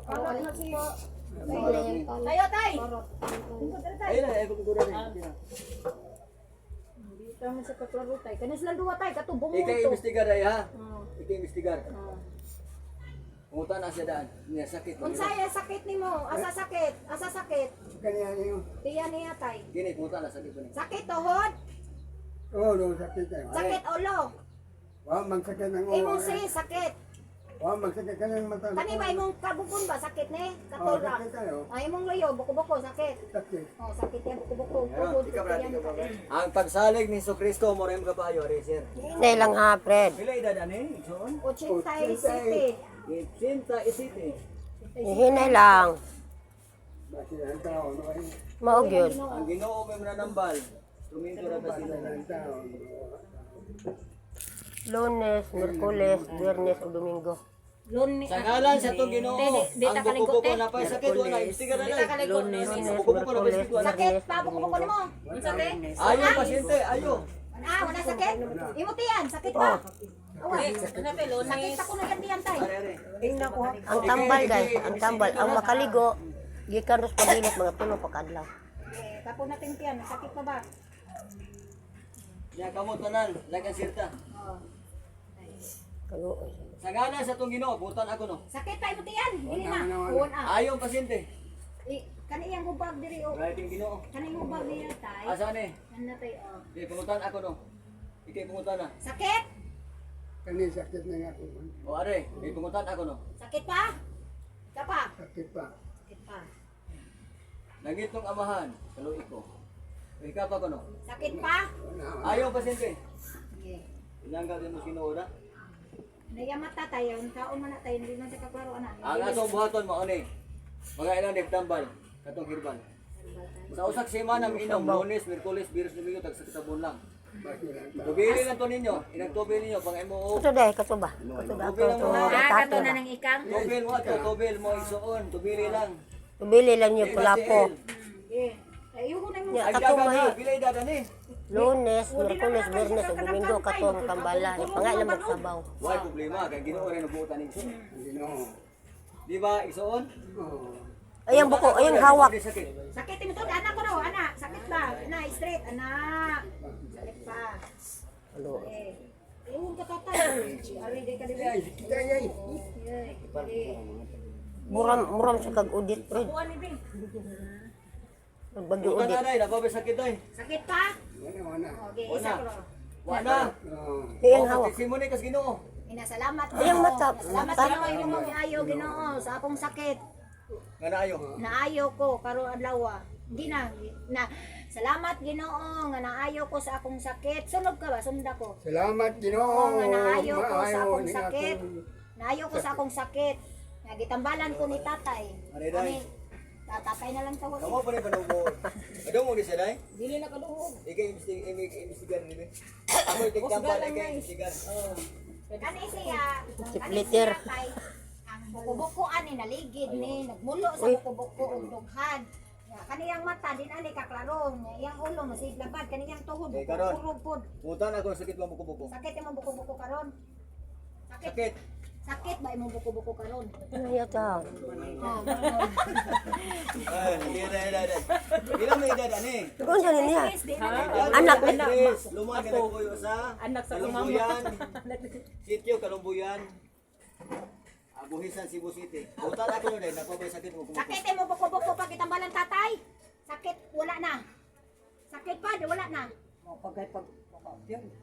Parang na siya. Tayo, tay! Ayun na, ako siguro rin. Dito mo sa kaklaro, tay. Kanis lang duwa, tay. Katubong mo Ikaw ito. investigar ay ha? Ikaw investigar. Oh. Pungutan na siya daan. Niya sakit. Unsaya sakit nimo? Asa sakit? Asa sakit? Kanya niyo. Tiyan niya, tay. Gini, pungutan na sakit pa niya. Sakit tuhod? Oo, no, sakit tayo. Sakit ulo? Wow, magsakit ng ulo. Imong si sakit. Wow, magsakit ka ng mata. Kani ba imong kabukon ba sakit ni? Oo, Katulra. sakit tayo. Ay imong layo buko-buko sakit. Sakit. Oh, sakit yan buko-buko. Meron, Tuhod ikaw brad, tiyan ikaw brad. sakit. Ang pagsalig ni Kristo mo rin kabayo, sir. Hindi lang ha, Fred. Pila edad ani? Soon? 87. Cinta isiti. Hinay lang. Bakit ang tao, no? Ay, Maog yun. Ang Ginoo may mananambal. Tuminto ra ta sila. ang tao. Lunes, Miyerkules, Biyernes o Domingo. Lunes. Sa ngalan sa to Ginoo, Di ang ta kaligot, buko-buko eh. na pa sakit wala investigar na. Di ta kaligot. Lunes, Buko-buko na Miyerkules, ba wala? Sakit Biyernes pa o buko-buko Domingo. nimo. Unsa te? Ayo pasyente, ayo. Wala sakit. Imo tiyan, sakit pa. Sakit ako na yan tiyan tay. Are are. Ang tambal guys, ang tambal. Ang makaligo, gikan ros pagilot mga tulo pagkadlaw. Tapo natin tiyan, sakit pa ba? Ya kamo tanan, lagan sirta. Oh. Kayo, Sa ngalan sa tong Ginoo, butan ako no. Sakit pa imo tiyan. Dili na. Kuon ah. Ayo pasyente. Kani iyang hubag diri o. Right Ginoo. Kani hubag diri tay. Asa ni? Ano tay oh. Di pungutan ako no. Ikay pungutan na. Sakit? Kani sakit na nga ako. O are, di pungutan ako no. Sakit pa? Ka pa? Sakit pa. Sakit pa. Nangit nung amahan, kaluwi ko. Ikaw pa ko no. Sakit pa? Ayaw pasyente. Sige. Inanggal din mo sinuoda. Nayamata tayo, kaon man na tayo, hindi man sa kaklaro ana. Ang atong buhaton mo ani. Mga ilang nagtambal katong hirbal. Sa usak semana minom Lunes, Miyerkules, Biyernes, Domingo tag sa kitabon lang. Bakit ang tao? Tubili lang to ninyo. Inagtubil ninyo pang imo. ito dahil, kato ba? Kato ba? Kato kato ba? na ng ikang. Tubil mo ato, tubil mo isuon, tubili lang. Tubili lang yung pulapo. Eh, ayoko na mo. Ya, Ay kato dagan ba? na, bilay dagan ni. Lunes, Miyerkules, Biyernes o Domingo kato ang tambala. Pangay na magsabaw. Wala problema kay Ginoo rin nabutan ni Ginoo. Ginoo. Di ba isuon? Oo. Ayang buko, ayang hawak. Sakit. Sakit imo to, anak ko raw, anak. Sakit ba? Na straight, anak. Sakit pa. Eh. Ayun ka tatay. Ari di ka dili. Kaya ay. Muram sa kag-udit, Fred. Kuan ni Bing. Nagbagyo Bukan udit. na dai, napabay sakit dai. Sakit pa? Wala. Okay, Wala. isa ko raw. Wala. Oo. Ayang hawak. Testimony kas Ginoo. Inasalamat ko. Ayang mata. Salamat Mata. Ginoo imo mga ayo Ginoo sa akong sakit. Nga naayo. Naayo ko karon adlaw. Di na salamat Ginoo nga naayo ko sa akong sakit. Sunod ka ba? Sunda ko. Salamat Ginoo. Oo, nga naayo ko sa Maayo akong ni sakit. akong- Naayo ko sa akong sakit. Nga gitambalan ko ni tatay. Ari, day. Tatay na lang tawag. Kamu pa rin panubo. Adong mo di siya dai? Dili na kaduhog. Ikay investigar ni be. Ako itigtambal ikay investigar. Kani siya. Sipliter. Ang buko-buko ani naligid ni nagmulo sa buko-buko ug dughan. Kaniyang mata din ani kaklaro. Iyang ulo masiglabad kaniyang tuhod Eh, karon. buko pud. Punta na ako sakit mo buko-buko. Sakit imong buko-buko karon. Sakit. Sakit ba imong buko-buko karon? Ano yata? Ay, ida. Ilang may edad ani? Kung saan niya? Anak Lumay ka nagpuyo sa Anak sa Kalumbuyan. Sitio Kalumbuyan. Buhisan Cebu City. Punta na ako dai, napabay sakit mo buko-buko. Sakit imong buko-buko pag itambalan tatay. Sakit wala na. Sakit pa di wala na.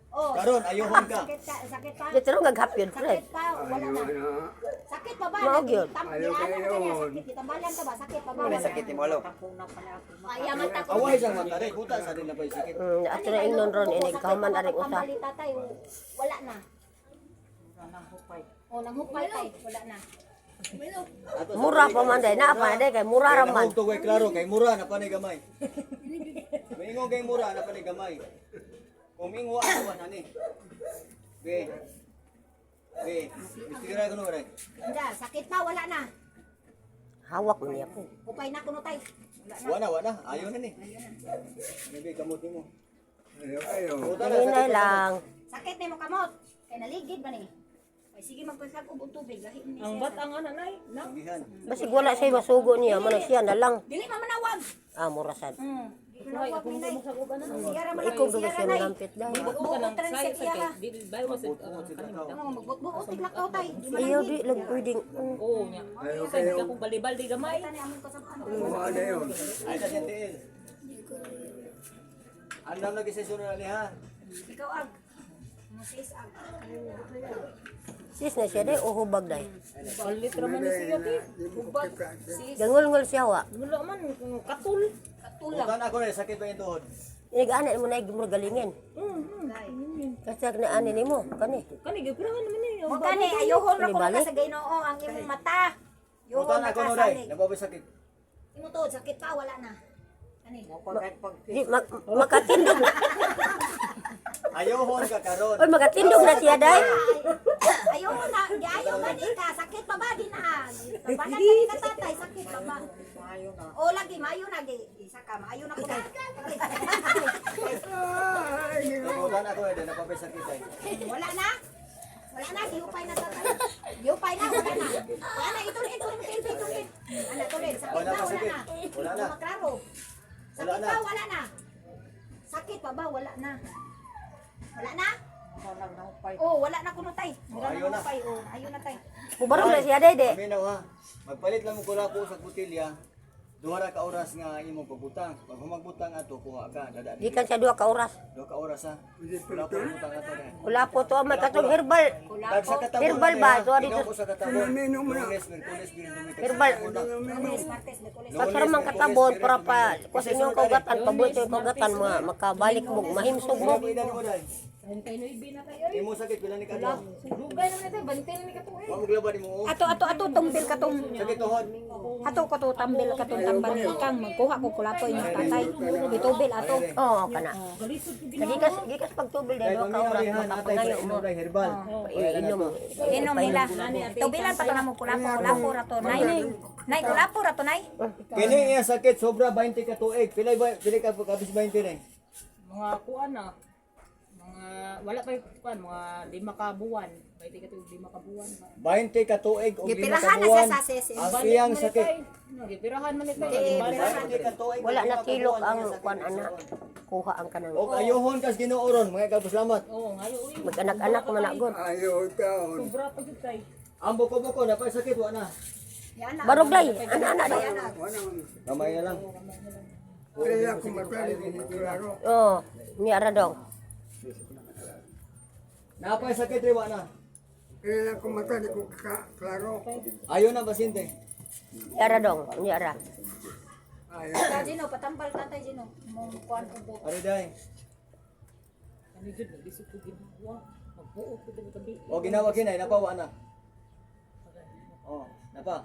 Oh. Karon ayuhon ka. Sakit pa. Dito rin gaghapyod, Fred. Sakit pa wala na. Ano? Sakit pa ba? Maog yun. Ayaw kayo. Sakit itambalan ka ba? Sakit pa ba? May sakit mo alo. Ay mata ko. Away sang mata dai, punta sa din na pay sakit. Ato na ingnon ron, inig kauman aring usa. Pambali tatay wala na. Oh, nanghupay tay, wala na. Mura pa man day, naa pa day kay mura ra man. Kaya to kay klaro kay mura na panay gamay. Maingon kay mura na panay gamay. Kung mingwa awan ani. Be. Istira ko no ray. Hindi, sakit pa wala na. Hawak mo niya po. Upay na kuno tay. Wala na. Wala. Ayaw na ni. Nabi kamot mo. Ayaw kayo. Punta na Hinay sakit. lang. Sakit ni mo kamot. Kay naligid ba ni? Ay sige magpasag ubong tubig lahi ni Ang siya. bat ang ano nay, na. Gihan. Basig wala siya masugo niya, man siya na lang. Dili man manawag. Murasad. Ay, akong gumo sa uban na. Siyara man Ikaw dugo siya malampit daw. Buko ng Buot say siya. sa di bay was Magbutbuot tiglakaw tay. Di man Ayaw di lang pwedeng. Oo nya. Say di ka kung balibal di gamay. tani amon ko sa ano. Mga na yun. Ay na siya tiil. Andam lagi sa sunod ali ha. Ikaw ag. Sis ag. Sis na siya day o hubag day. Palit ra man ni siya ti. Ubat. Gangol-ngol siya wa. Wala man katul. Katulang. Bukan ako na sakit ba yung tuhod? Inigaan mo na mo galingin. Kasi na ani nimo kani. Kani gipirahan naman ni. Mo gani ayohon ra ko Balik. sa Ginoo ang imong mata. Yohon Bukan na ako no day. kasalig. Nababay sakit. Imo tuod sakit pa wala na. Ani. Di makatindog. Ayohon ka karon. Oy makatindog na siya day. Ayaw mo na, di ayaw gani ka, sakit pa ba din na? Tabanan ka ka tatay, sakit pa ba? O lagi, maayo na, isa ka, maayo na ko na. Bukan ako na day. Nababay sakit ay. Wala na? Wala na, giupay na tatay. Giupay na, wala na. Wala na, ituloy, ituloy. Ano, tuloy, sakit Wala na, pa wala sakit. na. Wala na. Maklaro. Wala Sakit na. pa, wala na. Sakit pa ba, wala na. Wala na? Oh, wala na kuno tay. Wala Ayaw na na. upay. Oh, ayaw na tay. Mubarog na siya day de. Minaw ha. Magpalit lang mo kula po sa butilya. Duha ra ka oras nga imong pagbutang. Pag humagbutang ato kuha ka dadaan. Gikan sa 2 ka oras. Duha ka oras ha. Wala po butang ato na. Wala po to may katong herbal. Tag sa katabon. Herbal ba? So, Inom ko sa katabon. Inom mo na. Lunes, Miyerkules, Biyernes, Domingo. Herbal. Lunes, Martes, Miyerkules. Pasara man katabon para pa kasi yung kaugatan pabuti yung kaugatan makabalik mo mahimsog mo. Ilan mo dai? 29 na kayo. Imo sakit pila ni kadlaw? Dugay naman ito, bantin ni kato eh. Wa mo glaba nimo. Ato tumbil katong Sakit tuhod. ato ko to tambil katong tambal kang magkuha ko kulato inyong tatay. Itubil ato. Oo kana. Gikas pagtubil Dai dahil ka oras pamilya natay makapangayo sa mo. inom dai herbal. Inom. Inom nila. Tubilan pa to na mo kulapo rato nay. Nay kulapo rato nay. Kini iya sakit sobra 20 ka tuig. Pila ka kabis 20 rin. Mga kuan na. Mga wala pa kuan, mga 5 ka buwan. Bay di ka 5 ka buwan. 20 ka tuig og 5 ka Gipirahan na buwan. siya sa sese. Ang iyang sakit. Gipirahan man ito. 20 ka tuig. Wala na kilok ang kuan ana. Kuha ang kanang. Og ayohon kas Ginooron mga kapasalamat. Oo, ngayo uy. Mag-anak-anak man na god. Ayaw taon. Sobra pa jud kay. Ang buko-buko na pa sakit wa na. Yan na. Barog day. Ana day. Kamay na lang. Kaya ako matali ko klaro. Oh, ni ara dong. Napay sakit ri wa na. Kaya ako matali ko klaro. Ayo na pasyente. Ni ara dong, ni ara. Ayaw. Tatay Gino, patambal tatay Gino. Mong kuan ko po. Ari dai. Ano jud nagisod ko ginhawa. Magbuot ko dito tabi. O ginawa kinay napawa na. Oh, napa.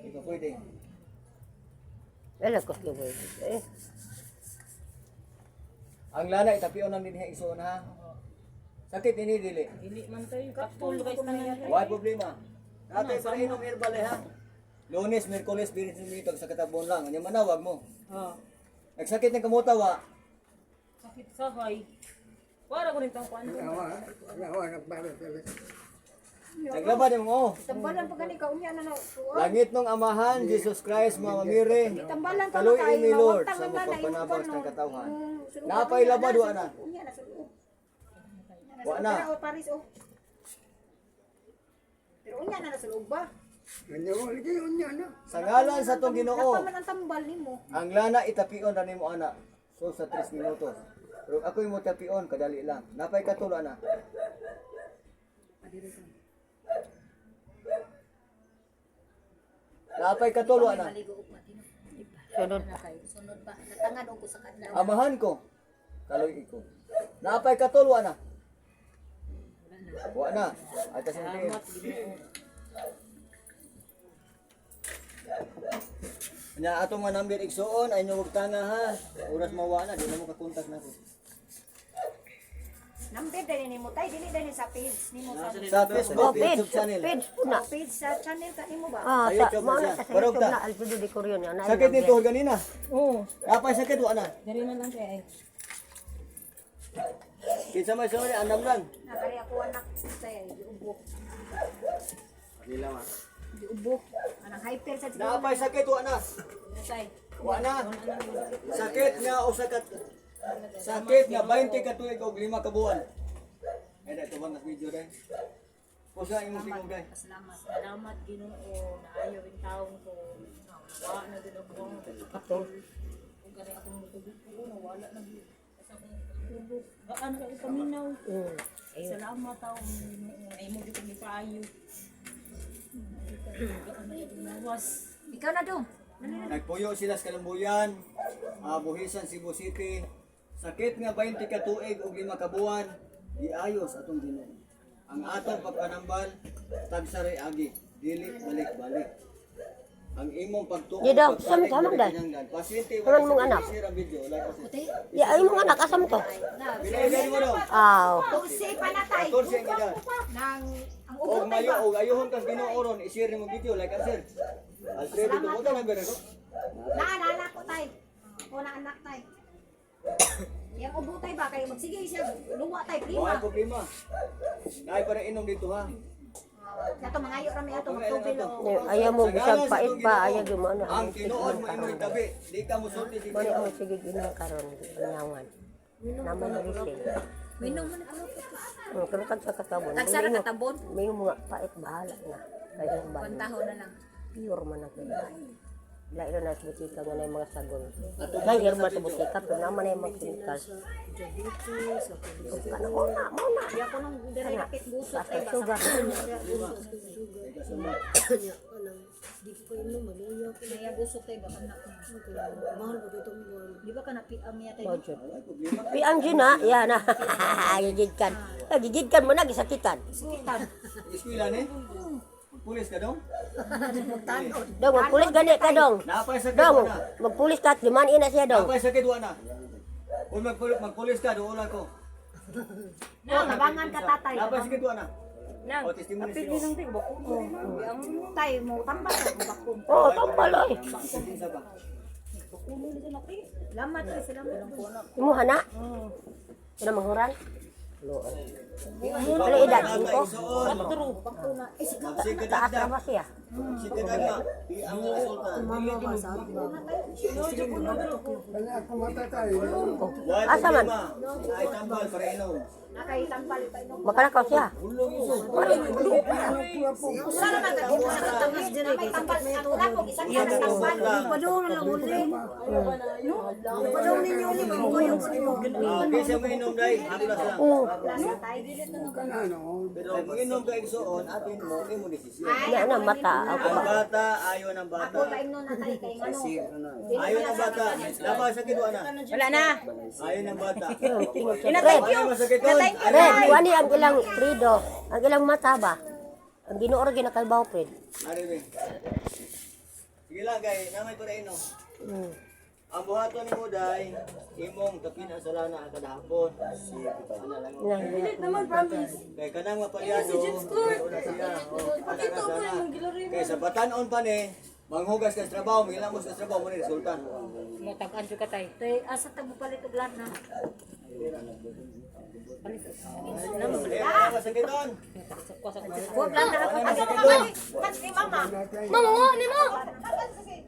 Ito pwede. Wala ko kiboy. Ang lana itapion lang din iso na ha. Sakit ini dili. Dili man tayo katul kay tanan. Wala problema. Natay para inom herbal ha. Lunes, Miyerkules, Biyernes, Domingo sa katabon lang. Ano manawag mo? Ah, Nagsakit ng kamuta wa. sakit sahay. Para ko rin tang kuan. Ayaw nagbalik talaga. Naglaba din mo. Tambalan pa gani ka unya na na. Langit ng Amahan, Jesus Christ, Mama Mary. Tambalan ka Kaluin ni Lord nawagtang sa na na mapagpanabas ng katawan. Sulod Napay labad wa na. Unya na sulod. Wa na. Pero Paris oh. Pero unya na sulod ba? Ayaw lagi yun yan na. Sa ngalan sa tong Ginoo, Napaman ang tambal nimo. ang lana itapion ra nimo ana. So sa 3 minutos. Pero ako mo tapion kadali lang. Napay katulo na. Napay katulo na. Maligo ug matino. Sunod. Sunod ba? Natangan ko sa kadlaw. Amahan ko. Kaloy ko. Napay katulo na. Wa na. Ay kasi Nya atong mga number igsuon ay nyo tanga ha. Oras mawa na di na mo ka-contact nako. Number dali nimo tay dili dali sa page nimo sa Sa Facebook, Oh, page. YouTube channel. Page po na. page sa channel ka nimo ba? Ah, Sa sa YouTube mo na na siya. sa Barog YouTube ta. na Alfredo de Corion yan. Sakit nito ganina. Oo, Napay sakit wa na. dari na lang kay. Kinsa may sorry andam lang. Nakari ako anak tay giubo. Dila ma. Giubo. Anang hyper sa siguro. Naapay sakit wa na. Tay. Wa na. Sakit nga usa ka sakit nga 20 ka tuig og 5 ka buwan. Ay dai tuwan na video dai. Kusa imong tingog dai. Salamat. Salamat Ginoo na ayaw yung taong ko. Wala na din ako katol. Kung kaya akong matubig ko, wala na din. Kasi akong tubig. Gaan ka ipaminaw. Salamat taong ay mo dito ni Payo. Gaan na yung nawas. Ikaw na dong. Nagpuyo sila sa Kalambuyan, Buhisan, Cebu City. Sakit nga 20 ka tuig og 5 ka buwan, giayos atong Ginoo. Ang atong pagpanambal tagsari agi, dili balik-balik. Ang imong pagtuon Di daw, sama dai. Pasyente Karon mong anak. Ang video, like kasi. Ya ay mga anak asam to. Binigyan mo daw. Aw. Tusi pa na tay. 14 ang edad. Nang ang Og ubo tay mayo ba? og ayohon kas Ginoo ron i-share nimo video like and share. Alfredo tumuta na gero ko. Naalala ko tay. Ako na anak tay. Yang ubo tay ba kay magsige siya luwa tay Wala prima. problema. Dai para inom dito ha. Ato mangayo rami ato magtubil o. Ayaw mo bisag pait pa, ayaw mo ano. Ang tinuod mo imoy tabi, di ka mo sulti di Mali ka. ang sige ginang karon panyawan. Naman na rin. Minom man ako. Pero tag sa katabon. Tagsara katabon. May mga pait bahala na. Kaya ba? Pantaho na lang. Pure man ako. Lain na sa butika nga na yung mga sagol. Dahil man sa butika, pero naman na yung mga chemical. Kana mo na. Di ako nang dire rakit gusto Basta tay ba. sugar. Kaya gusto tay ba anak. Di ba ka na miya tay? Budget. Piang dyan na. Yan na. Gigidkan. Gigidkan mo na, gisakitan. Eskwela ni? Pulis ka dong? Dong, magpulis gani ka dong. Napay sakit Dong, wa na. magpulis ka at liman ina siya dong. Napay sakit wa na. Kung magpulis ka doon lang ko. Na nabangan ka tatay. Napay sakit wa na. Nang O testimony sino? ang tay mo tambal sa bakon. Oh, tampal ay. Isa ba? Salamat tay, salamat. Imo hana? Sila manghuran? Ano edad? 5? Taas na ba siya? Sikadad na. Di ang resulta. Kanya ako matatay. Asa man? Ay tambal para inom. Nakaitambal pa ino. Makalakaw siya. Wala naman ka dito sa tamis din may tambal. Ang una ko isang tambal. Padung na uli. Padung ninyo uli Bisa mo inom dai. Haplas lang. Oo. Kanano? Pero kung inom ka igsuon, atin mo, imo desisyon. Yan na mata. Ang bata, ayaw ng bata. Ako pa ino na tay kay ngano. Ayaw ng bata. Dapat sakit wa na. Wala na. Ayaw ng bata. Red, Ayaw masakit doon. red, kuani ang ilang frido. Ang ilang mata ba? Ang ginuoro ginakalbaw, Fred. Ari be. Sige lang kay namay para inom. Ang buhaton ni Muday, imong tapin sa lana kada hapon. Ana lang. Naman promise. Kay kanang mapalyado. Una siya. Ipakita mo kay sa batanon pa ni manghugas ka sa trabaho, milamos ka sa trabaho mo ni resulta. Mo tag-an ka tay. Tay asa ta mo palit og lana. Masakit doon. Huwag lang na ako. Ano ba mama? Mama, ni mo.